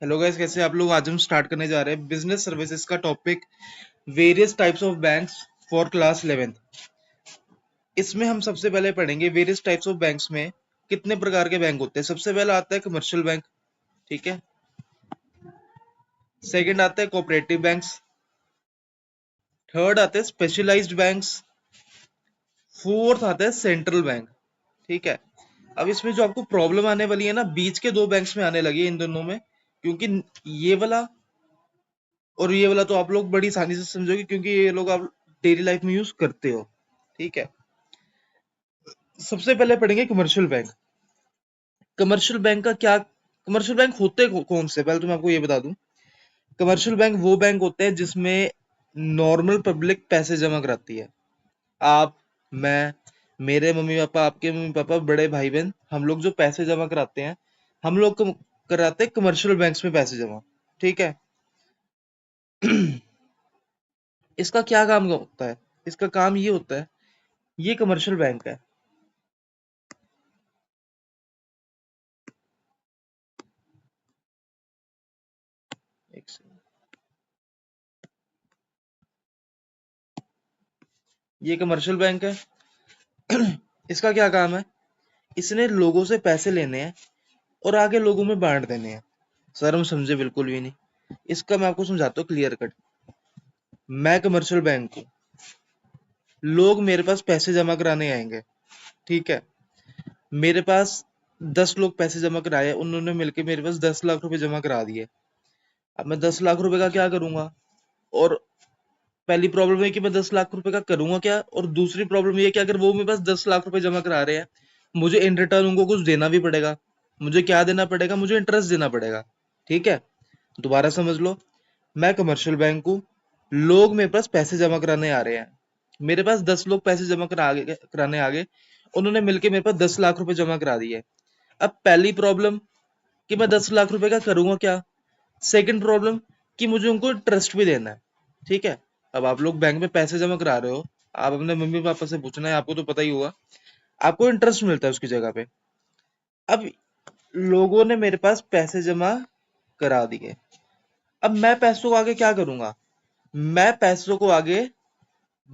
Hello guys, कैसे आप लोग। आज हम स्टार्ट करने जा रहे हैं बिजनेस सर्विसेज का topic, various types of banks for class 11th। इसमें हम सबसे पहले पढ़ेंगे वेरियस टाइप्स ऑफ बैंक्स में कितने प्रकार के बैंक होते हैं। सबसे पहला आता है कमर्शियल बैंक, ठीक है। सेकंड आता है कोऑपरेटिव बैंक्स। थर्ड आते हैं स्पेशलाइज्ड बैंक्स। फोर्थ आता है सेंट्रल बैंक, ठीक है। अब इसमें जो आपको प्रॉब्लम आने वाली है ना, बीच के दो बैंक्स में आने लगी है इन दोनों में, क्योंकि ये वाला और ये वाला तो आप लोग बड़ी आसानी से समझोगे, क्योंकि ये लोग आप डेली लाइफ में यूज करते हो, ठीक है। सबसे पहले पढ़ेंगे कमर्शियल बैंक। कमर्शियल बैंक का क्या, कमर्शियल बैंक होते कौन से, पहले तो मैं आपको ये बता दूं। कमर्शियल बैंक वो बैंक होते हैं जिसमें नॉर्मल पब्लिक पैसे जमा कराती है। आप, मैं, मेरे मम्मी पापा, आपके मम्मी पापा, बड़े भाई बहन, हम लोग जो पैसे जमा कराते हैं, हम लोग कराते हैं कमर्शियल बैंक्स में पैसे जमा, ठीक है। इसका क्या काम होता है, इसका काम ये होता है, ये कमर्शियल बैंक है। एक सेकंड। ये कमर्शियल बैंक है। इसका क्या काम है, इसने लोगों से पैसे लेने हैं और आगे लोगों में बांट देने हैं। सर हम समझे बिल्कुल भी नहीं। इसका मैं आपको समझाता हूँ क्लियर कट। मैं कमर्शियल बैंक हूँ, लोग मेरे पास पैसे जमा कराने आएंगे, ठीक है। मेरे पास 10 लोग पैसे जमा कराए, उन्होंने मिलके मेरे पास 10 लाख रुपए जमा करा दिए। अब मैं 10 लाख रुपए का क्या करूंगा, और पहली प्रॉब्लम है कि मैं 10 लाख रुपए का करूंगा क्या, और दूसरी प्रॉब्लम ये है कि अगर वो मेरे पास 10 लाख रुपए जमा करा रहे हैं, मुझे इन रिटर्न उनको कुछ देना भी पड़ेगा। मुझे क्या देना पड़ेगा, मुझे इंटरेस्ट देना पड़ेगा, ठीक है। दोबारा समझ लो, मैं कमर्शियल बैंक हूँ, लोग मेरे पास पैसे जमा कराने आ रहे हैं। मेरे पास 10 लोग पैसे जमा कराने आ गए, उन्होंने मिलके मेरे पास 10 लाख रुपए जमा करा दिए। अब पहली प्रॉब्लम कि मैं 10 लाख रुपए का करूंगा क्या। सेकंड प्रॉब्लम कि मुझे उनको इंटरेस्ट भी देना है, ठीक है। अब आप लोग बैंक में पैसे जमा करा रहे हो, आप अपने मम्मी पापा से पूछना है, आपको तो पता ही होगा, आपको इंटरेस्ट मिलता है उसकी जगह पे। अब लोगों ने मेरे पास पैसे जमा करा दिए, अब मैं पैसों को आगे क्या करूंगा, मैं पैसों को आगे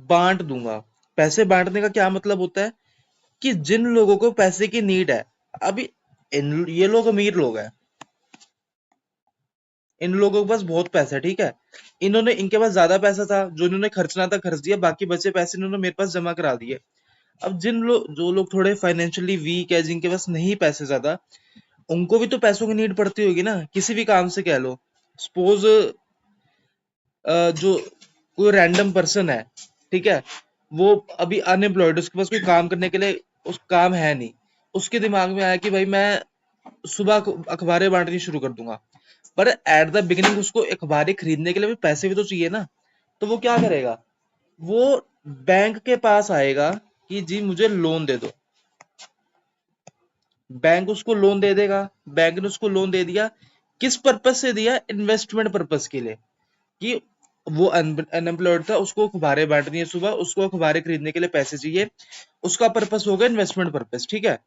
बांट दूंगा। पैसे बांटने का क्या मतलब होता है कि जिन लोगों को पैसे की नीड है, अभी ये लोग अमीर लोग हैं, इन लोगों के पास बहुत पैसा है, ठीक है। इन्होंने, इनके पास ज्यादा पैसा था, जो इन्होंने खर्चना था खर्च दिया, बाकी बचे पैसे इन्होंने मेरे पास जमा करा दिए। अब जिन लोग, जो लोग थोड़े फाइनेंशियली वीक है, जिनके पास नहीं पैसे ज्यादा, उनको भी तो पैसों की नीड पड़ती होगी ना, किसी भी काम से कह लो। सपोज जो कोई रैंडम पर्सन है, ठीक है, वो अभी अनएम्प्लॉयड, उसके पास कोई काम करने के लिए उस काम है नहीं, उसके दिमाग में आया कि भाई मैं सुबह अखबारें बांटनी शुरू कर दूंगा, पर एट द बिगिनिंग उसको अखबारें खरीदने के लिए भी पैसे भी तो चाहिए ना। तो वो क्या करेगा, वो बैंक के पास आएगा कि जी मुझे लोन दे दो। बैंक उसको लोन दे देगा। बैंक ने उसको लोन दे दिया, किस पर्पज से दिया, इन्वेस्टमेंट पर्पज के लिए, कि वो अनएम्प्लॉयड था, उसको अखबारें बांटनी है सुबह, उसको अखबारें खरीदने के लिए पैसे चाहिए, उसका पर्पस होगा इन्वेस्टमेंट पर्पस, ठीक है।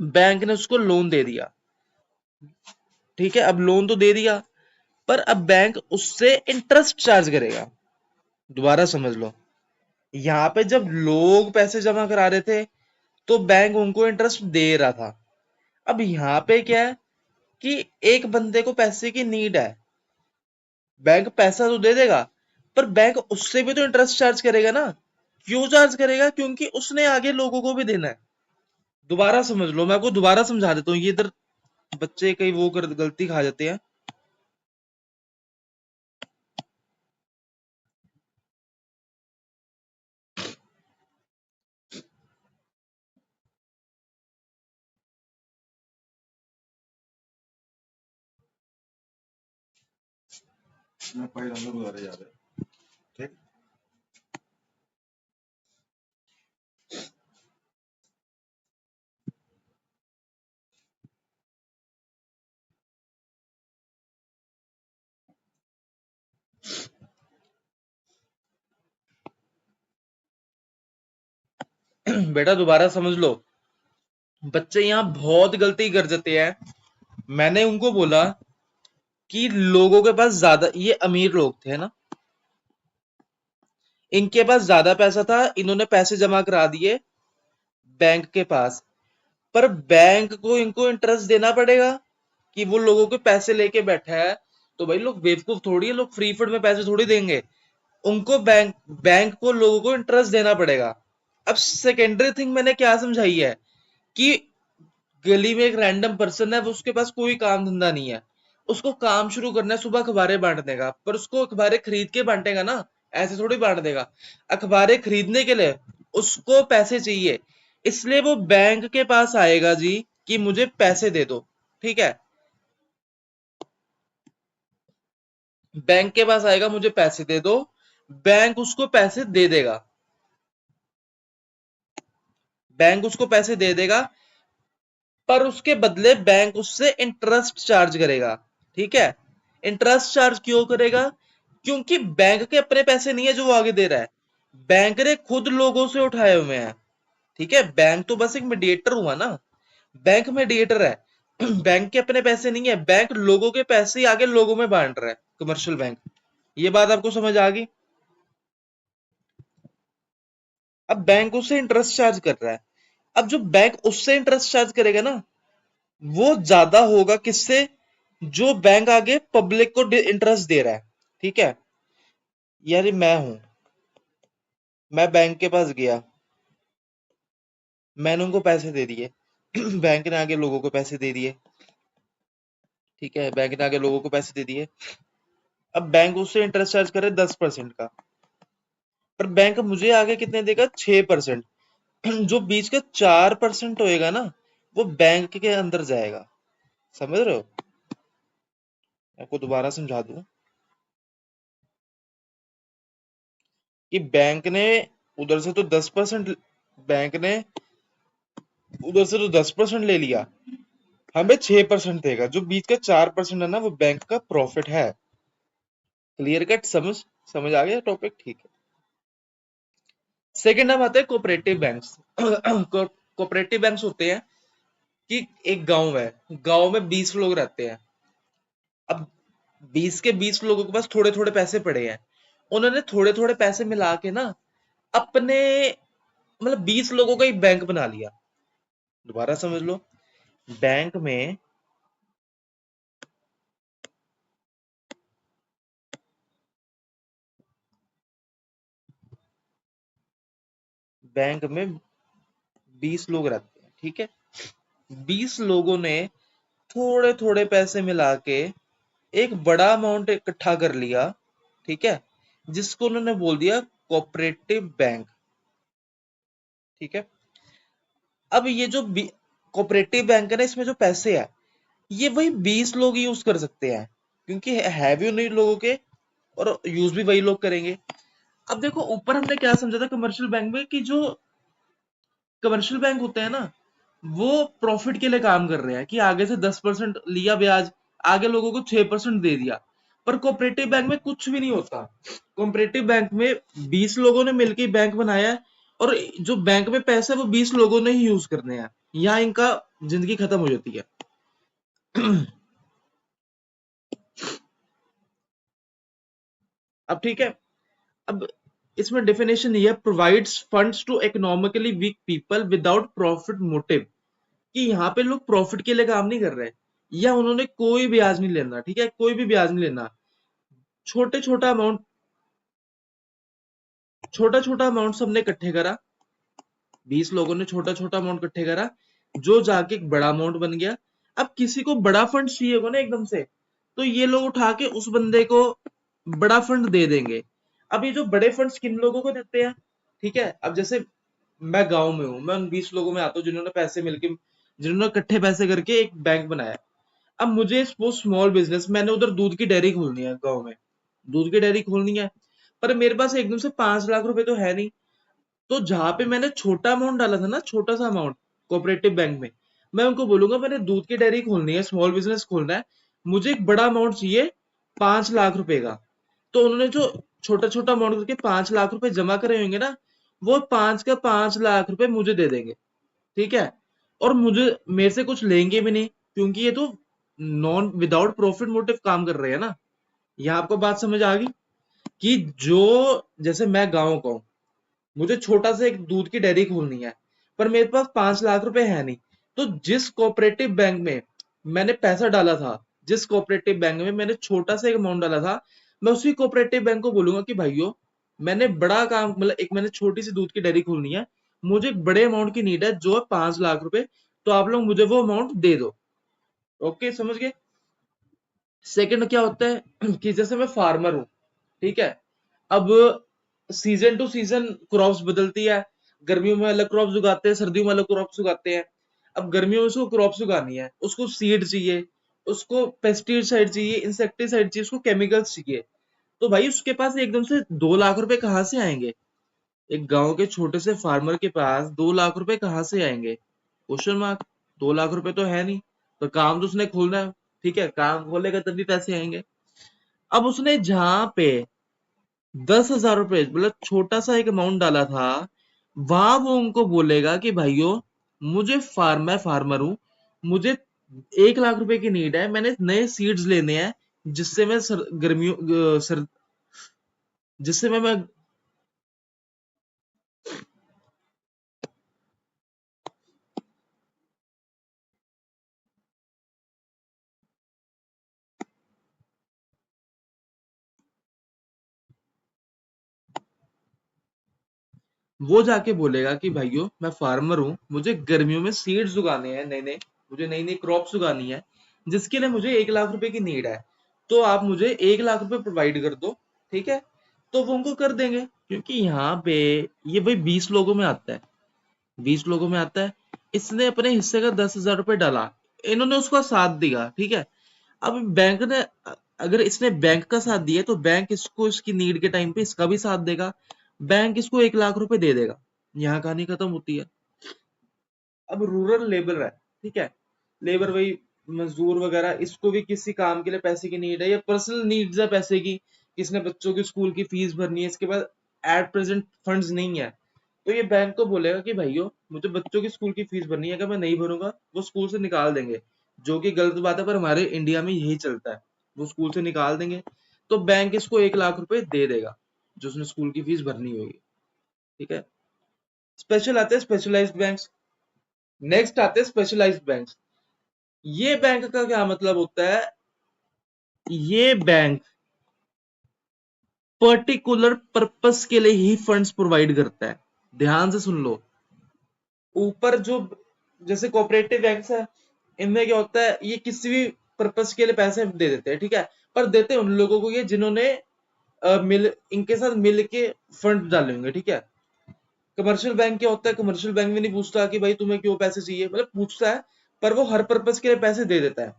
बैंक ने उसको लोन दे दिया, ठीक है। अब लोन तो दे दिया, पर अब बैंक उससे इंटरेस्ट चार्ज करेगा। दोबारा समझ लो, यहाँ पे जब लोग पैसे जमा करा रहे थे तो बैंक उनको इंटरेस्ट दे रहा था। अब यहाँ पे क्या है कि एक बंदे को पैसे की नीड है, बैंक पैसा तो दे देगा, पर बैंक उससे भी तो इंटरेस्ट चार्ज करेगा ना। क्यों चार्ज करेगा, क्योंकि उसने आगे लोगों को भी देना है। दोबारा समझ लो, मैं आपको दोबारा समझा देता हूँ, ये इधर बच्चे कई वो गलती खा जाते हैं। मैं पढ़ रहा हूँ, दोबारा याद है, ठीक। बेटा दोबारा समझ लो, बच्चे यहाँ बहुत गलती कर जाते हैं। मैंने उनको बोला कि लोगों के पास ज्यादा, ये अमीर लोग थे ना, इनके पास ज्यादा पैसा था, इन्होंने पैसे जमा करा दिए बैंक के पास। पर बैंक को इनको इंटरेस्ट देना पड़ेगा कि वो लोगों के पैसे लेके बैठा है। तो भाई लोग बेवकूफ थोड़ी है, लोग फ्री फंड में पैसे थोड़ी देंगे उनको। बैंक बैंक को लोगों को इंटरेस्ट देना पड़ेगा। अब सेकेंडरी थिंग मैंने क्या समझाई है कि गली में एक रैंडम पर्सन है, वो उसके पास कोई काम धंधा नहीं है, उसको काम शुरू करना है सुबह अखबारें बांटने का, पर उसको अखबारें खरीद के बांटेगा ना, ऐसे थोड़ी बांट देगा। अखबारें खरीदने के लिए उसको पैसे चाहिए, इसलिए वो बैंक के पास आएगा जी कि मुझे पैसे दे दो। ठीक है, बैंक के पास आएगा, मुझे पैसे दे दो, बैंक उसको पैसे दे देगा, बैंक उसको पैसे दे देगा, पर उसके बदले बैंक उससे इंटरेस्ट चार्ज करेगा। ठीक है, इंटरेस्ट चार्ज क्यों करेगा? क्योंकि बैंक के अपने पैसे नहीं है जो वो आगे दे रहा है, बैंक ने खुद लोगों से उठाए हुए हैं। ठीक है, बैंक तो बस एक मीडिएटर हुआ ना, बैंक मीडिएटर है। बैंक के अपने पैसे नहीं है, बैंक लोगों के पैसे ही आगे लोगों में बांट रहा है, कमर्शियल बैंक। ये बात आपको समझ आ गई? अब बैंक उससे इंटरेस्ट चार्ज कर रहा है। अब जो बैंक उससे इंटरेस्ट चार्ज करेगा ना, वो ज्यादा होगा किससे? जो बैंक आगे पब्लिक को इंटरेस्ट दे रहा है। ठीक है, यार मैं हूं, मैं बैंक के पास गया, मैंने उनको पैसे दे दिए। बैंक ने आगे लोगों को पैसे दे दिए। ठीक है, बैंक ने आगे लोगों को पैसे दे दिए। अब बैंक उससे इंटरेस्ट चार्ज करे 10% का, पर बैंक मुझे आगे कितने देगा? 6%। जो बीच का 4% होएगा ना, वो बैंक के अंदर जाएगा। समझ रहे हो? आपको दोबारा समझा दूं कि बैंक ने उधर से तो 10%, बैंक ने उधर से तो 10% ले लिया, हमें 6% देगा। जो बीच का 4% है ना, वो बैंक का प्रॉफिट है। क्लियर कट समझ? समझ आ गया टॉपिक? ठीक है। सेकेंड हम आते हैं कोऑपरेटिव बैंक्स। कोऑपरेटिव बैंक्स होते हैं कि एक गांव है, गांव में 20 लोग रहते हैं। अब 20 के 20 लोगों के पास थोड़े थोड़े पैसे पड़े हैं, उन्होंने थोड़े थोड़े पैसे मिला के ना अपने, मतलब 20 लोगों का एक बैंक बना लिया। दोबारा समझ लो, बैंक में, बैंक में 20 लोग रहते हैं। ठीक है, 20 लोगों ने थोड़े थोड़े पैसे मिला के एक बड़ा अमाउंट इकट्ठा कर लिया। ठीक है, जिसको उन्होंने बोल दिया कोऑपरेटिव बैंक। ठीक है, अब ये जो कोऑपरेटिव बैंक है ना, इसमें जो पैसे है, ये वही 20 लोग यूज कर सकते हैं, क्योंकि है भी उन्हीं लोगों के, और यूज भी वही लोग करेंगे। अब देखो, ऊपर हमने क्या समझा था कमर्शियल बैंक में, कि जो कमर्शियल बैंक होते हैं ना, वो प्रॉफिट के लिए काम कर रहे हैं, कि आगे से 10% लिया ब्याज, आगे लोगों को 6% दे दिया। पर कोऑपरेटिव बैंक में कुछ भी नहीं होता। कोऑपरेटिव बैंक में 20 लोगों ने मिलकर बैंक बनाया है, और जो बैंक में पैसा है वो 20 लोगों ने ही यूज करने हैं, यहाँ इनका जिंदगी खत्म हो जाती है। अब ठीक है, अब इसमें डेफिनेशन ये है, provides funds to economically weak people without profit motive. कि यहाँ पे लोग प्रॉफिट के लिए काम नहीं कर रहे, या उन्होंने कोई ब्याज नहीं लेना। ठीक है, कोई भी ब्याज नहीं लेना। छोटे छोटा अमाउंट, छोटा छोटा अमाउंट सबने इकट्ठे करा, 20 लोगों ने छोटा छोटा अमाउंट इकट्ठे करा, जो जाके एक बड़ा अमाउंट बन गया। अब किसी को बड़ा फंड चाहिए होगा ना एकदम से, तो ये लोग उठा के उस बंदे को बड़ा फंड दे देंगे। अब ये जो बड़े फंड्स किन लोगों को देते हैं? ठीक है, अब जैसे मैं गांव में हूं, मैं उन 20 लोगों में आता हूँ जिन्होंने पैसे मिलके, जिन्होंने इकट्ठे पैसे करके एक बैंक बनाया। अब मुझे सपोज स्मॉल बिजनेस, मैंने उधर दूध की डेयरी खोलनी है गांव में, दूध की डेयरी खोलनी है, पर मेरे पास एकदम से 5 लाख रुपए तो है नहीं। तो जहां पे मैंने छोटा अमाउंट डाला था ना, छोटा सा अमाउंट कोऑपरेटिव बैंक में, मैं उनको बोलूंगा मैंने दूध की डेयरी खोलनी है, स्मॉल बिजनेस खोलना है, मुझे एक बड़ा अमाउंट चाहिए 5 लाख रुपए का। तो उन्होंने जो छोटा छोटा अमाउंट करके 5 लाख रुपए जमा करे होंगे ना, वो 5 का 5 लाख रुपए मुझे दे देंगे। ठीक है, और मुझे, मेरे से कुछ लेंगे भी नहीं, क्योंकि ये तो नॉन विदाउट प्रॉफिट मोटिव काम कर रहे हैं ना। यहाँ आपको बात समझ आ गई कि जो, जैसे मैं गांव का हूँ, मुझे छोटा सा एक दूध की डेयरी खोलनी है, पर मेरे पास 5 लाख रुपए है नहीं। तो जिस कोऑपरेटिव बैंक में मैंने पैसा डाला था, जिस कोऑपरेटिव बैंक में मैंने छोटा सा एक अमाउंट डाला था, मैं उसी कोऑपरेटिव बैंक को बोलूंगा कि भाइयों, मैंने बड़ा काम, मतलब एक मैंने छोटी सी दूध की डेयरी खोलनी है, मुझे एक बड़े अमाउंट की नीड है जो है 5 लाख रुपए, तो आप लोग मुझे वो अमाउंट दे दो। ओके, समझ गए। सेकंड क्या होता है कि जैसे मैं फार्मर हूं, ठीक है, अब सीजन टू सीजन क्रॉप्स बदलती है। गर्मियों में अलग क्रॉप्स उगाते हैं, सर्दियों में अलग क्रॉप्स उगाते हैं। अब गर्मियों में उसको क्रॉप्स उगानी है, उसको सीड चाहिए, उसको पेस्टिसाइड चाहिए, इंसेक्टिसाइड चाहिए, उसको केमिकल्स चाहिए। तो भाई उसके पास एकदम से 2 लाख रुपए कहाँ से आएंगे? एक गांव के छोटे से फार्मर के पास 2 लाख रुपए कहाँ से आएंगे? Question mark. 2 लाख रुपए तो है नहीं, तो काम तो उसने खोलना है। ठीक है, काम खोलेगा तभी पैसे आएंगे। अब उसने जहां पे 10,000 रुपए, मतलब छोटा सा एक अमाउंट डाला था, वहां वो उनको बोलेगा कि भाइयों, मैं फार्मर हूं, मुझे 1 लाख रुपए की नीड है, मैंने नए सीड्स लेने हैं, जिससे मैं गर्मियों जिससे मैं वो जाके बोलेगा कि भाइयों, मैं फार्मर हूँ, मुझे गर्मियों में सीड्स उगाने हैं नए नए, मुझे नई नई क्रॉप्स उगानी है, जिसके लिए मुझे 1 लाख रुपए की नीड है, तो आप मुझे 1 लाख रुपए प्रोवाइड कर दो। ठीक है, तो वो उनको कर देंगे, क्योंकि यहाँ पे ये भाई 20 लोगों में आता है, 20 लोगों में आता है। इसने अपने हिस्से का 10,000 रुपए डाला, इन्होंने उसका साथ दिया। ठीक है, अब बैंक ने, अगर इसने बैंक का साथ दिया तो बैंक इसको इसकी नीड के टाइम पे इसका भी साथ देगा, बैंक इसको 1 लाख रुपए दे देगा। यहाँ कहानी खत्म होती है। अब रूरल लेबर है, ठीक है, लेबर वही मजदूर वगैरह, इसको भी किसी काम के लिए पैसे की नीड है, या पर्सनल नीड्स है पैसे की, किसने बच्चों की स्कूल की फीस भरनी है, इसके पास एट प्रेजेंट फंड्स नहीं है, तो ये बैंक को बोलेगा कि भाइयों, मुझे बच्चों की स्कूल की फीस भरनी है, अगर मैं नहीं भरूंगा वो स्कूल से निकाल देंगे, जो कि गलत बात है, पर हमारे इंडिया में यही चलता है, वो स्कूल से निकाल देंगे। तो बैंक इसको 1 लाख रुपए दे देगा, जो उसने स्कूल की फीस भरनी होगी। ठीक है, स्पेशल आते हैं स्पेशलाइज्ड बैंक्स। नेक्स्ट आते हैं स्पेशलाइज्ड बैंक्स। ये बैंक का क्या मतलब होता है? ये बैंक पर्टिकुलर पर्पस के लिए ही फंड्स प्रोवाइड करता है। ध्यान से सुन लो। ऊपर जो, जैसे कोऑपरेटिव बैंक्स है, इनमें क्या होता है, ये किसी भी पर्पस के लिए पैसे दे देते हैं, ठीक है, पर देते हैं उन लोगों को ये जिन्होंने मिल इनके साथ मिल के फंड डाले होंगे। ठीक है, कमर्शियल बैंक क्या होता है, कमर्शियल बैंक में नहीं पूछता कि भाई तुम्हें क्यों पैसे चाहिए, मतलब पूछता है, पर वो हर पर्पस के लिए पैसे दे देता है।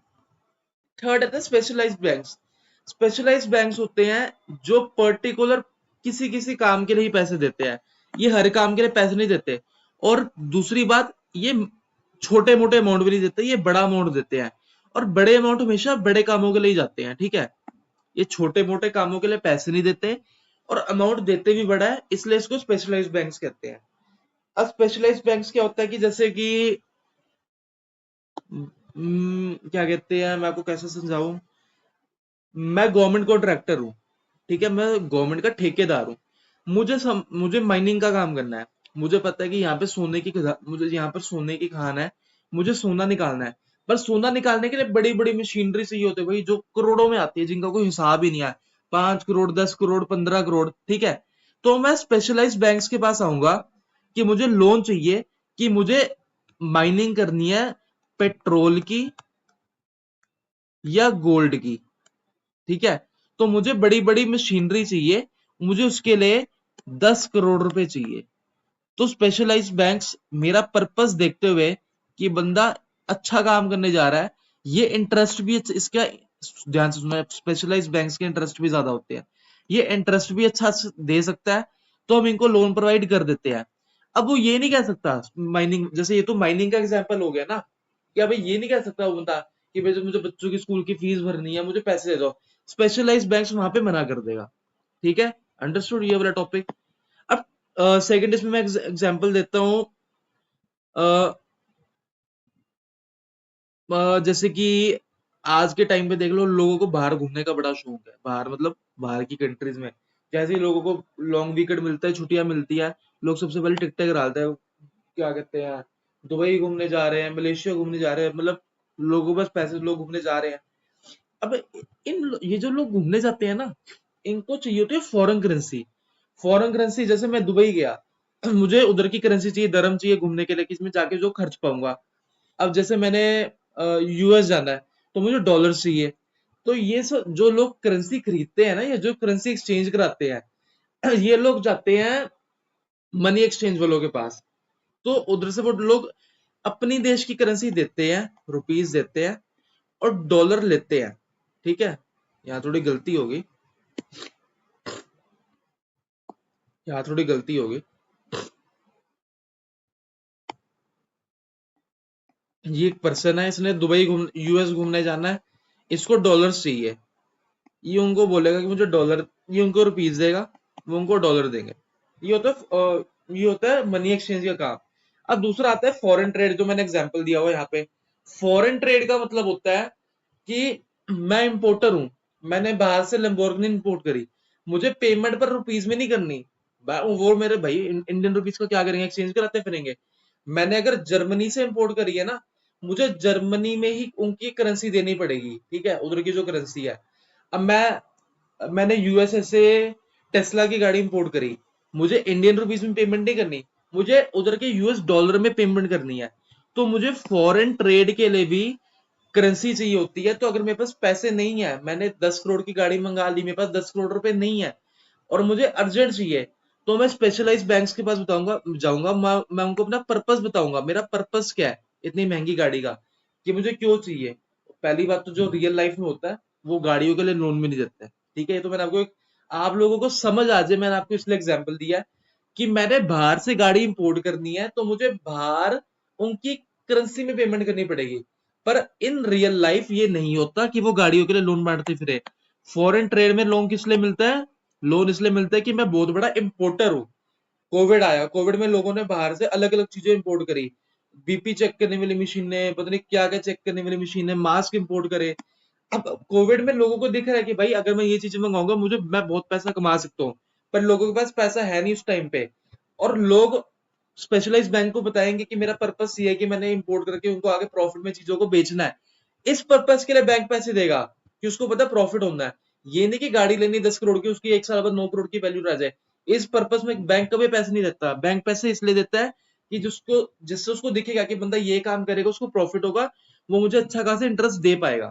थर्ड आता है स्पेशलाइज्ड बैंक्स। स्पेशलाइज्ड बैंक्स होते हैं जो पर्टिकुलर किसी किसी काम के लिए ही पैसे देते हैं, ये हर काम के लिए पैसे नहीं देते। और दूसरी बात, ये छोटे मोटे अमाउंट भी नहीं देते, ये बड़ा अमाउंट देते हैं, और बड़े अमाउंट हमेशा बड़े कामों के लिए ही जाते हैं। ठीक है, ये छोटे मोटे कामों के लिए पैसे नहीं देते, और अमाउंट देते भी बड़ा है, इसलिए इसको स्पेशलाइज्ड बैंक्स कहते हैं। अब स्पेशलाइज्ड बैंक्स क्या होता है कि जैसे कि क्या कहते हैं, मैं आपको कैसे समझाऊं, मैं गवर्नमेंट कॉन्ट्रैक्टर हूँ, ठीक है, मैं गवर्नमेंट का ठेकेदार हूँ, मुझे माइनिंग का काम करना है, मुझे पता है कि यहाँ पे मुझे यहाँ पर सोने की खान है, मुझे सोना निकालना है, पर सोना निकालने के लिए बड़ी बड़ी मशीनरी चाहिए होती है भाई, जो करोड़ों में आती है, जिनका कोई हिसाब ही नहीं है, 5 करोड़, 10 करोड़, 15 करोड़। ठीक है, तो मैं स्पेशलाइज्ड बैंक्स के पास आऊंगा कि मुझे लोन चाहिए, कि मुझे माइनिंग करनी है पेट्रोल की या गोल्ड की। ठीक है, तो मुझे बड़ी बड़ी मशीनरी चाहिए, मुझे उसके लिए 10 करोड़ रुपए चाहिए। तो स्पेशलाइज्ड बैंक्स मेरा पर्पस देखते हुए कि बंदा अच्छा काम करने जा रहा है, ये इंटरेस्ट भी इसका, ध्यान से सुनना, स्पेशलाइज्ड बैंक्स के इंटरेस्ट भी ज्यादा होते हैं, ये इंटरेस्ट भी अच्छा दे सकता है, तो हम इनको लोन प्रोवाइड कर देते हैं। अब वो ये नहीं कह सकता, माइनिंग जैसे, ये तो माइनिंग का एग्जाम्पल हो गया ना, कि भाई ये नहीं कह सकता वो बंदा कि भाई मुझे बच्चों की स्कूल की फीस भरनी है, मुझे पैसे दे दो, स्पेशलाइज्ड बैंक्स वहां पे मना कर देगा। ठीक है, अंडरस्टूड ये वाला टॉपिक। अब सेकंड इसमें मैं एग्जांपल देता हूँ, जैसे कि आज के टाइम पे देख लो, लोगों को बाहर घूमने का बड़ा शौक है, बाहर मतलब बाहर की कंट्रीज में। जैसे ही लोगों को लॉन्ग वीकेंड मिलता है, छुट्टियां मिलती है, लोग सबसे पहले टिकटें कराते हैं, क्या कहते हैं, दुबई घूमने जा रहे हैं, मलेशिया घूमने जा रहे हैं, मतलब लोगों के पास पैसे, लोग घूमने जा रहे हैं। अब ये जो लोग घूमने जाते हैं ना, इनको चाहिए होती है फॉरेन करेंसी। फॉरेन करेंसी, जैसे मैं दुबई गया, मुझे उधर की करेंसी चाहिए, दरम चाहिए घूमने के लिए, कि इसमें जाके जो खर्च पाऊंगा। अब जैसे मैंने यूएस जाना है, तो मुझे डॉलर चाहिए। तो ये सब जो लोग करेंसी खरीदते हैं ना, या जो करेंसी एक्सचेंज कराते हैं, ये लोग जाते हैं मनी एक्सचेंज वालों के पास। तो उधर से वो लोग अपनी देश की करेंसी देते हैं, रुपीज देते हैं, और डॉलर लेते हैं। ठीक है, यहाँ थोड़ी गलती होगी, यहाँ थोड़ी गलती होगी। ये एक पर्सन है, इसने दुबई घूम यूएस घूमने जाना है, इसको डॉलर्स चाहिए। ये उनको बोलेगा कि मुझे डॉलर, ये उनको रुपीज देगा, वो उनको डॉलर देंगे। ये होता है ये होता है मनी एक्सचेंज का काम। अब दूसरा आता है फॉरेन ट्रेड, जो मैंने एग्जांपल दिया हुआ यहाँ पे। फॉरेन ट्रेड का मतलब होता है कि मैं इंपोर्टर हूं, मैंने बाहर से लैम्बोर्गिनी इंपोर्ट करी, मुझे पेमेंट पर रुपीज में नहीं करनी। वो मेरे भाई इंडियन रुपीज का क्या करेंगे, एक्सचेंज कराते फिरेंगे। मैंने अगर जर्मनी से इंपोर्ट करी है ना, मुझे जर्मनी में ही उनकी करेंसी देनी पड़ेगी, ठीक है, उधर की जो करेंसी है। अब मैंने यूएसए से टेस्ला की गाड़ी इंपोर्ट करी, मुझे इंडियन रुपीज में पेमेंट नहीं करनी, मुझे उधर के यूएस डॉलर में पेमेंट करनी है। तो मुझे फॉरेन ट्रेड के लिए भी करेंसी चाहिए होती है। तो अगर मेरे पास पैसे नहीं है, मैंने 10 करोड़ की गाड़ी मंगा ली, मेरे पास 10 करोड़ रुपए नहीं है, और मुझे अर्जेंट चाहिए, तो मैं स्पेशलाइज्ड बैंक्स के पास बताऊंगा जाऊंगा, मैं उनको अपना पर्पस बताऊंगा, मेरा पर्पस क्या है इतनी महंगी गाड़ी का, कि मुझे क्यों चाहिए। पहली बात तो जो रियल लाइफ में होता है, वो गाड़ियों के लिए लोन भी नहीं देते हैं, ठीक है। ये तो मैंने आपको आप लोगों को समझ आ जाए, मैंने आपको इसलिए एग्जाम्पल दिया है कि मैंने बाहर से गाड़ी इंपोर्ट करनी है, तो मुझे बाहर उनकी करेंसी में पेमेंट करनी पड़ेगी। पर इन रियल लाइफ ये नहीं होता कि वो गाड़ियों के लिए लोन बांटते फिरे। फॉरेन ट्रेड में लोन किस लिए मिलता है, लोन इसलिए मिलता है कि मैं बहुत बड़ा इंपोर्टर हूँ। कोविड आया, कोविड में लोगों ने बाहर से अलग अलग चीजें इंपोर्ट करी, बीपी चेक करने वाली मशीनें, पता नहीं क्या क्या चेक करने वाली मशीनें, मास्क इंपोर्ट करे। अब कोविड में लोगों को दिख रहा है कि भाई अगर मैं ये चीजें मंगाऊंगा, मैं बहुत पैसा कमा सकता हूँ। पर लोगों के पास पैसा है नहीं उस टाइम पे, और लोग स्पेशलाइज्ड बैंक को बताएंगे कि मेरा पर्पस ये है कि मैंने इंपोर्ट करके उनको आगे प्रॉफिट में चीजों को बेचना है। इस पर्पस के लिए बैंक पैसे देगा, कि उसको पता प्रॉफिट होना है। ये नहीं कि गाड़ी लेनी 10 करोड़ की, उसकी एक साल बाद 9 करोड़ की वैल्यू रह जाए। इस पर्पस में बैंक कभी पैसे नहीं देता। बैंक पैसे इसलिए देता है कि जिससे उसको दिखेगा कि बंदा ये काम करेगा, उसको प्रॉफिट होगा, वो मुझे अच्छा खासा इंटरेस्ट दे पाएगा।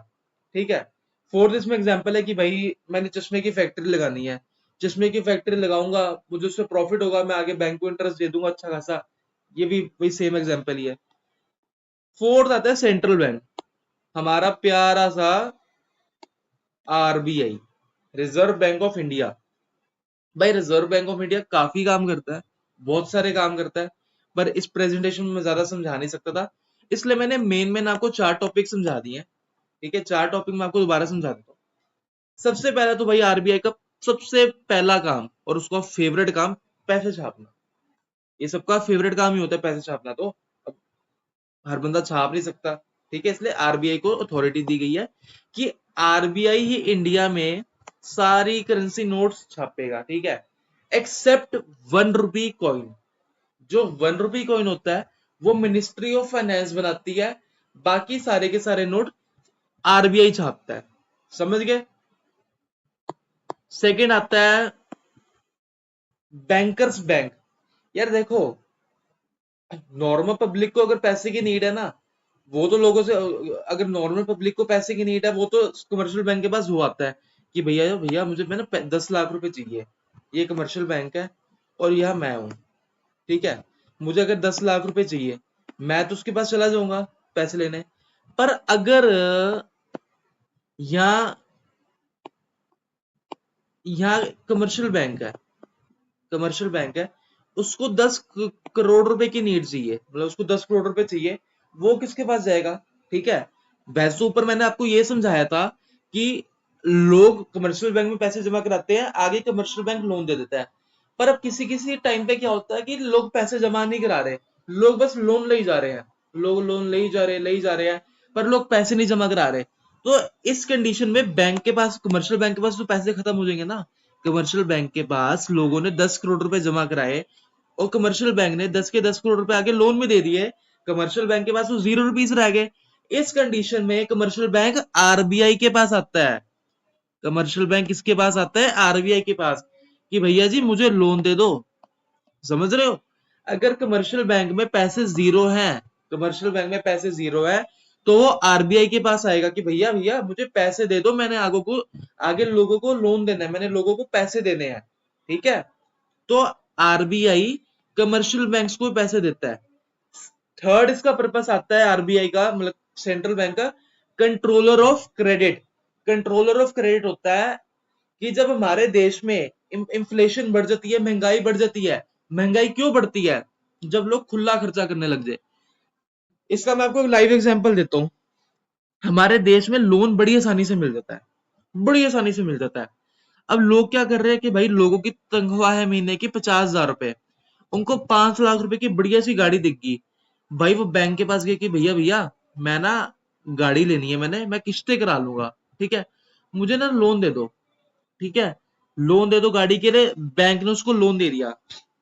ठीक है। फोर्थ इसमें एग्जांपल है कि भाई मैंने चश्मे की फैक्ट्री लगानी है, चश्मे की फैक्ट्री लगाऊंगा, मुझे उससे प्रॉफिट होगा, मैं आगे बैंक को इंटरेस्ट दे दूंगा अच्छा खासा। ये भी वही सेम एग्जांपल ही है। फोर्थ आता है सेंट्रल बैंक, हमारा प्यारा सा RBI, reserve bank of India. भाई रिजर्व बैंक ऑफ इंडिया काफी काम करता है, बहुत सारे काम करता है, पर इस प्रेजेंटेशन में ज्यादा समझा नहीं सकता था, इसलिए मैंने मेन मेन आपको 4 टॉपिक समझा दिए हैं। ठीक है, 4 टॉपिक मैं आपको दोबारा समझा देता हूँ। सबसे पहला तो भाई आरबीआई का सबसे पहला काम और उसका फेवरेट काम, पैसे छापना। ये सबका फेवरेट काम ही होता है पैसे छापना। तो अब हर बंदा छाप नहीं सकता, ठीक है, इसलिए आरबीआई को अथॉरिटी दी गई है कि आरबीआई ही इंडिया में सारी करेंसी नोट्स छापेगा, ठीक है, एक्सेप्ट 1 रुपी कॉइन। जो 1 रुपी कॉइन होता है, वो मिनिस्ट्री ऑफ फाइनेंस बनाती है, बाकी सारे के सारे नोट आरबीआई छापता है। समझ गए। सेकंड आता है बैंकर्स बैंक। यार देखो, नॉर्मल पब्लिक को अगर पैसे की नीड है ना, वो तो लोगों से, अगर नॉर्मल पब्लिक को पैसे की नीड है, वो तो कमर्शियल बैंक के पास वो आता है कि भैया भैया मुझे मैंने 10 लाख रुपए चाहिए, ये कमर्शियल बैंक है और यह मैं हूं, ठीक है, मुझे अगर 10 लाख रुपए चाहिए, मैं तो उसके पास चला जाऊंगा पैसे लेने। पर अगर यहाँ यहाँ कमर्शियल बैंक है, कमर्शियल बैंक है, उसको 10 करोड़ रुपए की नीड चाहिए, मतलब उसको 10 करोड़ रुपए चाहिए, वो किसके पास जाएगा। ठीक है। वैसे ऊपर मैंने आपको ये समझाया था कि लोग कमर्शियल बैंक में पैसे जमा कराते हैं, आगे कमर्शियल बैंक लोन दे देता है। पर अब किसी किसी टाइम पे क्या होता है कि लोग पैसे जमा नहीं करा रहे, लोग बस लोन ले ही जा रहे हैं, लोग लोन ले ही जा रहे हैं, ले ही जा रहे हैं, पर लोग पैसे नहीं जमा करा रहे। तो इस कंडीशन में बैंक के पास, कमर्शियल बैंक के पास तो पैसे खत्म हो जाएंगे ना। कमर्शियल बैंक के पास लोगों ने 10 करोड़ रुपए जमा कराए और कमर्शियल बैंक ने 10 के 10 करोड़ रुपए आगे लोन में दे दिए, कमर्शियल बैंक के पास तो 0 रुपीज रह गए। इस कंडीशन में कमर्शियल बैंक आरबीआई के पास आता है। कमर्शियल बैंक किसके पास आता है? आरबीआई के पास, कि भैया जी मुझे लोन दे दो। समझ रहे हो? अगर कमर्शियल बैंक में पैसे जीरो हैं, कमर्शियल बैंक में पैसे जीरो है, तो वो आरबीआई के पास आएगा कि भैया भैया मुझे पैसे दे दो, मैंने आगे लोगों को लोन देना है, मैंने लोगों को पैसे देने हैं। ठीक है? तो आरबीआई कमर्शियल बैंक्स को पैसे देता है। थर्ड इसका पर्पस आता है आरबीआई का, मतलब सेंट्रल बैंक का, controller of credit. Controller of credit होता है कि जब हमारे देश में इन्फ्लेशन बढ़ जाती है, महंगाई बढ़ जाती है। महंगाई क्यों बढ़ती है? जब लोग खुला खर्चा करने लग जाए। इसका मैं आपको एक लाइव एग्जांपल देता हूँ। हमारे देश में लोन बड़ी आसानी से मिल जाता है, बड़ी आसानी से मिल जाता है। अब लोग क्या कर रहे हैं कि भाई लोगों की तनख्वाह है महीने की 50,000 रुपए, उनको 5 लाख रुपए की बढ़िया सी गाड़ी दिखगी। भाई वो बैंक के पास गए कि भैया भैया मैं ना गाड़ी लेनी है, मैं किस्तें करा लूंगा, ठीक है, मुझे ना लोन दे दो। ठीक है, लोन दे दो गाड़ी के लिए। बैंक ने उसको लोन दे दिया।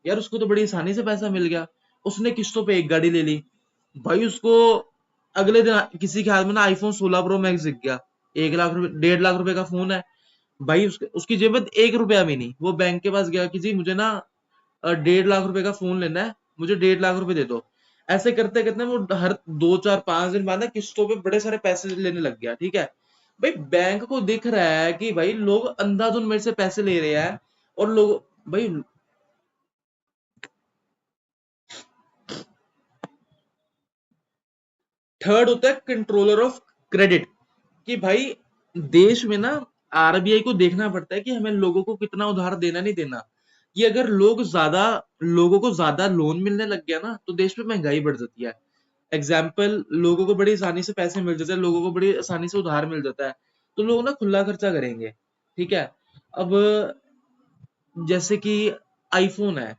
यार उसको तो बड़ी आसानी से पैसा मिल गया, उसने किस्तों पे एक गाड़ी ले ली। भाई उसको अगले दिन किसी के हाथ में ना आईफोन 16 प्रो मैक्स दिख गया। 1 लाख रुपए, 1.5 लाख रुपए का फोन है। भाई उसकी जेब में 1 रुपया भी नहीं। वो बैंक के पास गया कि जी मुझे ना 1.5 लाख रुपए का फोन लेना है, मुझे 1.5 लाख रुपए दे दो। ऐसे करते करते वो हर 2 4 5 दिन बाद ना किस्तों पे बड़े सारे पैसे लेने लग गया। ठीक है, भाई बैंक को दिख रहा है कि भाई लोग अंधाधुन मेरे से पैसे ले रहे हैं। और लोग भाई, थर्ड होता है कंट्रोलर ऑफ क्रेडिट, कि भाई देश में ना आरबीआई को देखना पड़ता है कि हमें लोगों को कितना उधार देना नहीं देना। कि अगर लोगों को ज्यादा लोन मिलने लग गया ना, तो देश में महंगाई बढ़ जाती है। एग्जाम्पल, लोगों को बड़ी आसानी से पैसे मिल जाते हैं, लोगों को बड़ी आसानी से उधार मिल जाता है, तो लोग ना खुला खर्चा करेंगे। ठीक है, अब जैसे कि आईफोन है,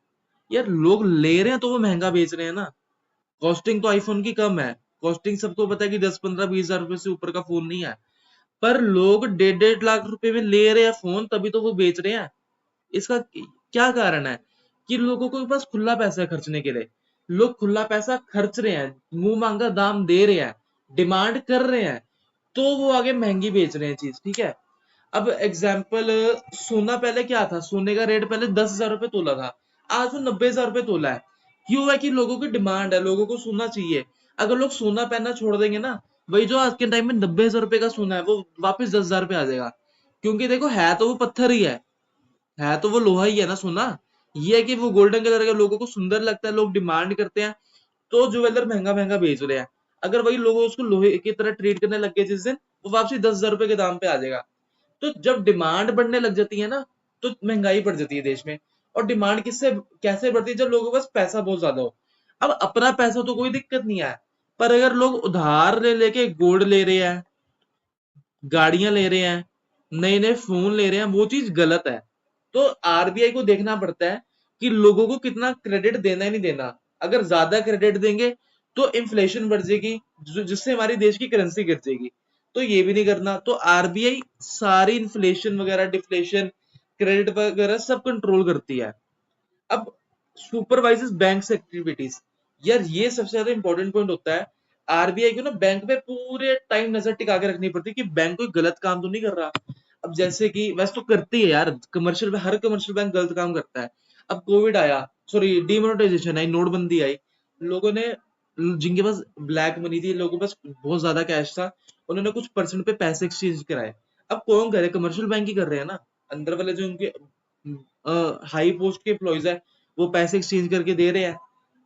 यार लोग ले रहे हैं तो वो महंगा बेच रहे हैं ना। कॉस्टिंग तो आईफोन की कम है, कॉस्टिंग सबको पता है कि 10 15 20 हजार रुपए से ऊपर का फोन नहीं है। पर लोग 1.5 1.5 लाख रुपए में ले रहे हैं फोन, तभी तो वो बेच रहे हैं। इसका क्या कारण है? कि लोगों को बस खुला पैसा है खर्चने के लिए। लोग खुला पैसा खर्च रहे हैं, मुंह मांगा दाम दे रहे हैं, डिमांड कर रहे हैं, तो वो आगे महंगी बेच रहे हैं चीज। ठीक है, अब एग्जाम्पल, सोना पहले क्या था? सोने का रेट पहले 10,000 रुपए तोला था, आज वो 90,000 रुपए तोला है। क्यों है? कि लोगों की डिमांड है, लोगों को सोना चाहिए। अगर लोग सोना पहनना छोड़ देंगे ना, वही जो आज के टाइम में 90,000 रुपए का सोना है, वो वापस 10,000 पे आ जाएगा। क्योंकि देखो है तो वो पत्थर ही है तो वो लोहा ही है ना सोना। ये है कि वो गोल्डन कलर का, लोगों को सुंदर लगता है, लोग डिमांड करते हैं, तो ज्वेलर महंगा महंगा बेच रहे हैं। अगर वही लोग उसको लोहे की तरह ट्रीट करने लग गए जिस दिन, वो वापसी 10,000 रुपए के दाम पे आ जाएगा। तो जब डिमांड बढ़ने लग जाती है ना, तो महंगाई बढ़ जाती है देश में। और डिमांड किससे कैसे बढ़ती है? जब लोगों के पास पैसा बहुत ज्यादा हो। अब अपना पैसा तो कोई दिक्कत नहीं है, पर अगर लोग उधार ले लेके गोल्ड ले रहे हैं, गाड़ियां ले रहे हैं, नए नए फोन ले रहे हैं, वो चीज गलत है। तो आरबीआई को देखना पड़ता है कि लोगों को कितना क्रेडिट देना है नहीं देना। अगर ज्यादा क्रेडिट देंगे तो इन्फ्लेशन बढ़ जाएगी, जिससे हमारी देश की करेंसी गिर जाएगी। तो ये भी नहीं करना। तो आरबीआई सारी इन्फ्लेशन वगैरह, डिफ्लेशन, क्रेडिट वगैरह सब कंट्रोल करती है। अब सुपरवाइजेस बैंक एक्टिविटीज, यार ये सबसे ज्यादा इंपॉर्टेंट पॉइंट होता है। आरबीआई को ना बैंक पे पूरे टाइम नजर टिका के रखनी पड़ती है कि बैंक कोई गलत काम तो नहीं कर रहा। अब जैसे कि वैसे तो करती है यार, कमर्शियल में हर कमर्शियल बैंक गलत काम करता है। अब कोविड आया, सॉरी डिमोनेटाइजेशन आई, नोटबंदी आई, लोगों ने, जिनके पास ब्लैक मनी थी, लोगों के पास बहुत ज्यादा कैश था, उन्होंने कुछ परसेंट पे पैसे एक्सचेंज कराए। अब कौन करे? कमर्शियल बैंक ही कर रहे हैं ना। अंदर वाले जो उनके हाई पोस्ट के एम्प्लॉइज है, वो पैसे एक्सचेंज करके दे रहे हैं।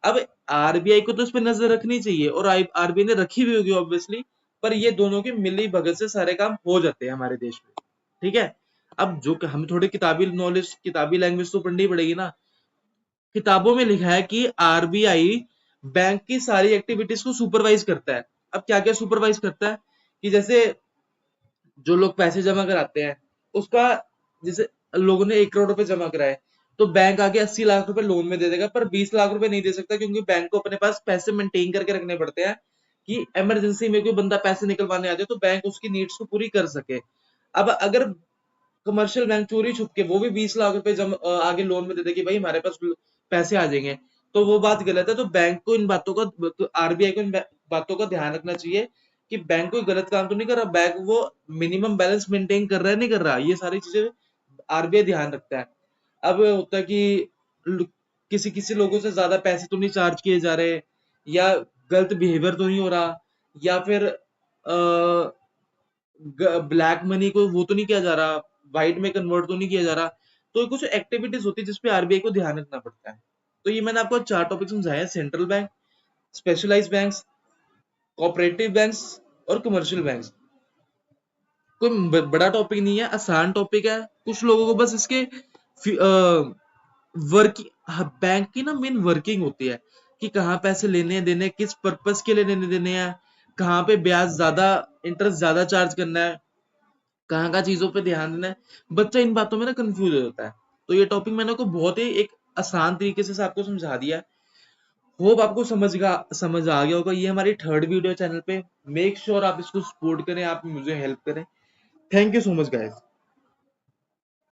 अब आरबीआई को तो इस पर नजर रखनी चाहिए, और आरबीआई ने रखी भी होगी ऑब्वियसली। पर ये दोनों की मिली भगत से सारे काम हो जाते हैं हमारे देश में। ठीक है, अब जो हम थोड़ी किताबी नॉलेज, किताबी लैंग्वेज तो पढ़नी पड़ेगी ना। किताबों में लिखा है कि आरबीआई बैंक की सारी एक्टिविटीज को सुपरवाइज करता है। अब क्या क्या सुपरवाइज करता है? कि जैसे जो लोग पैसे जमा कराते हैं, उसका, जैसे लोगों ने 1 करोड़ रुपए जमा कराए, तो बैंक आगे 80 लाख रुपए लोन में दे देगा, पर 20 लाख रुपए नहीं दे सकता, क्योंकि बैंक को अपने पास पैसे मेंटेन करके रखने पड़ते हैं कि इमरजेंसी में कोई बंदा पैसे निकलवाने आ जाए तो बैंक उसकी नीड्स को पूरी कर सके। अब अगर कमर्शियल बैंक चोरी छुप के वो भी 20 लाख रुपए आगे लोन में दे दे कि भाई हमारे पास पैसे आ जाएंगे, तो वो बात गलत है। तो बैंक को इन बातों का, आरबीआई को इन बातों का ध्यान रखना चाहिए कि बैंक कोई गलत काम तो नहीं कर रहा, बैंक वो मिनिमम बैलेंस मेंटेन कर रहा है नहीं कर रहा, ये सारी चीजें आरबीआई ध्यान रखता है। अब होता है कि लो- किसी किसी लोगों से ज्यादा पैसे तो नहीं चार्ज किए जा रहे, या गलत बिहेवियर तो नहीं हो रहा, या फिर ब्लैक मनी को वो तो नहीं किया जा रहा, व्हाइट में कन्वर्ट तो नहीं किया जा रहा। तो कुछ एक्टिविटीज होती है जिसपे आरबीआई को ध्यान रखना पड़ता है। तो ये मैंने आपको 4 टॉपिक समझाए, central bank, specialized banks, cooperative banks और कमर्शियल बैंक्स। कोई बड़ा टॉपिक नहीं है, आसान टॉपिक है। कुछ लोगों को बस इसके वर्किंग, बैंक की ना मेन वर्किंग होती है कि कहाँ पैसे लेने देने, किस पर्पस के लिए लेने देने हैं, कहाँ पे ब्याज ज्यादा, इंटरेस्ट ज्यादा चार्ज करना है, कहाँ कहाँ चीजों पे ध्यान देना है। बच्चा इन बातों में ना कंफ्यूज हो जाता है। तो ये टॉपिक मैंने आपको बहुत ही एक आसान तरीके से आपको समझा दिया है। होप आपको समझ आ गया होगा। ये हमारी थर्ड वीडियो चैनल पे। मेक श्योर आप इसको सपोर्ट करें, आप मुझे हेल्प करें। Thank you so much guys.